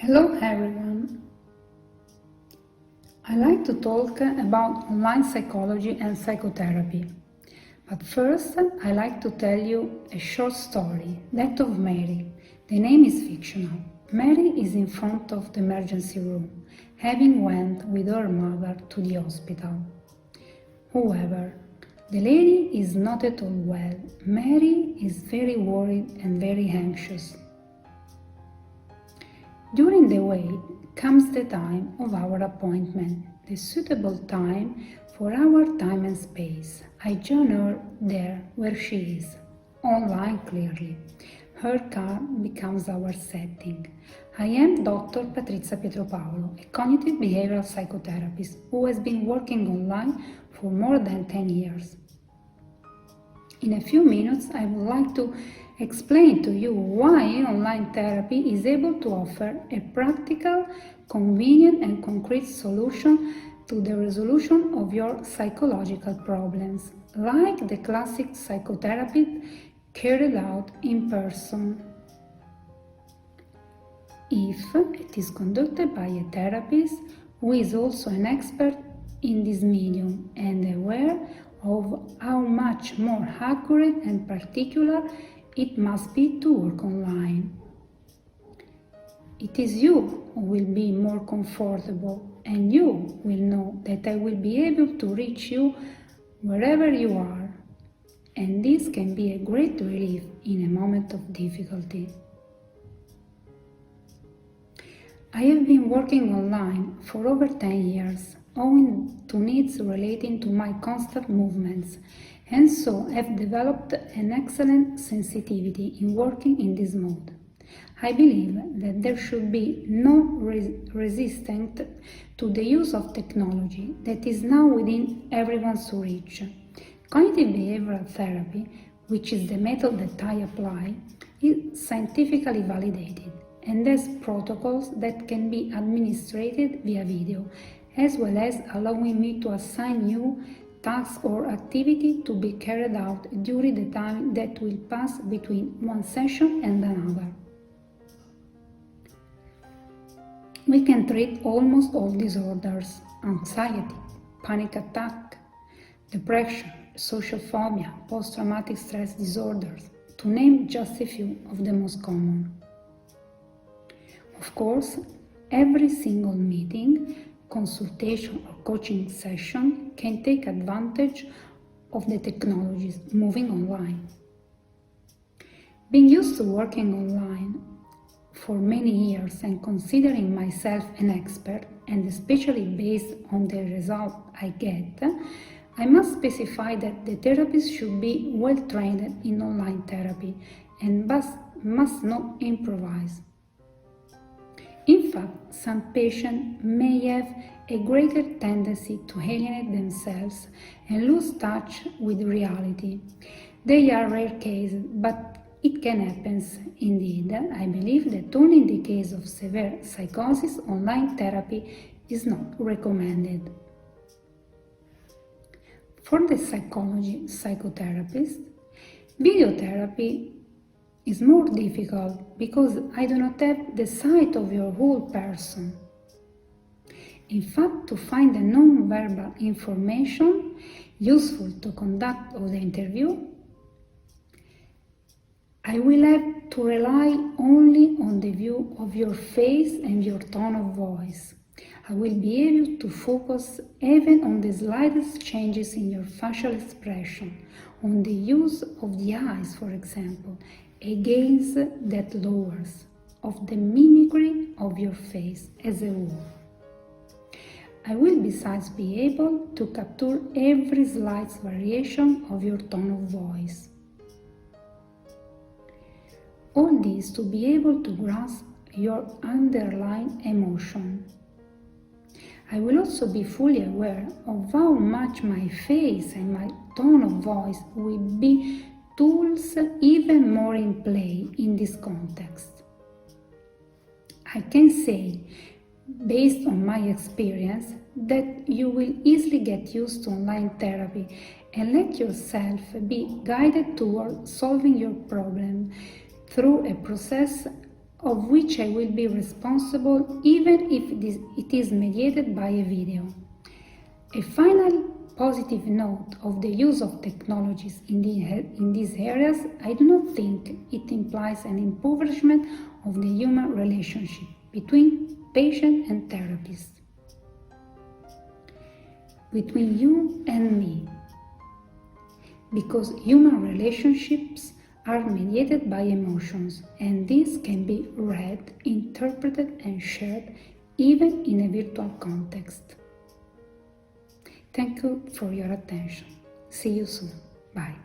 Hello everyone! I like to talk about online psychology and psychotherapy. But first, I like to tell you a short story, that of Mary. The name is fictional. Mary is in front of the emergency room, having went with her mother to the hospital. However, the lady is not at all well. Mary is very worried and very anxious. During the wait comes the time of our appointment, the suitable time for our time and space. I join her there where she is, online clearly. Her car becomes our setting. I am Dr. Patrizia Pietropaolo, a cognitive behavioral psychotherapist who has been working online for more than 10 years. In a few minutes, I would like to explain to you why online therapy is able to offer a practical, convenient and concrete solution to the resolution of your psychological problems, like the classic psychotherapy carried out in person. If it is conducted by a therapist who is also an expert in this medium and aware of how much more accurate and particular it must be to work online. It is you who will be more comfortable, and you will know that I will be able to reach you wherever you are, and this can be a great relief in a moment of difficulty. I have been working online for over 10 years, owing to needs relating to my constant movements, and so have developed an excellent sensitivity in working in this mode. I believe that there should be no resistance to the use of technology that is now within everyone's reach. Cognitive behavioral therapy, which is the method that I apply, is scientifically validated and has protocols that can be administered via video, as well as allowing me to assign you tasks or activity to be carried out during the time that will pass between one session and another. We can treat almost all disorders: anxiety, panic attack, depression, social phobia, post-traumatic stress disorders, to name just a few of the most common. Of course, every single meeting, consultation or coaching session can take advantage of the technologies moving online. Being used to working online for many years and considering myself an expert, and especially based on the result I get, I must specify that the therapist should be well trained in online therapy and must not improvise. In fact, some patients may have a greater tendency to alienate themselves and lose touch with reality. They are rare cases, but it can happen indeed. I believe that only in the case of severe psychosis, online therapy is not recommended. For the psychotherapist, video therapy is more difficult because I do not have the sight of your whole person. In fact, to find the non-verbal information useful to conduct the interview, I will have to rely only on the view of your face and your tone of voice. I will be able to focus even on the slightest changes in your facial expression, on the use of the eyes, for example, a gaze that lowers, of the mimicry of your face as a whole. I will besides be able to capture every slight variation of your tone of voice. All this to be able to grasp your underlying emotion. I will also be fully aware of how much my face and my tone of voice will be tools even more in play in this context. I can say, based on my experience, that you will easily get used to online therapy and let yourself be guided toward solving your problem through a process of which I will be responsible even if it is mediated by a video. A final positive note of the use of technologies in these areas, I do not think it implies an impoverishment of the human relationship between patient and therapist, between you and me, because human relationships are mediated by emotions, and these can be read, interpreted, and shared even in a virtual context. Thank you for your attention. See you soon. Bye.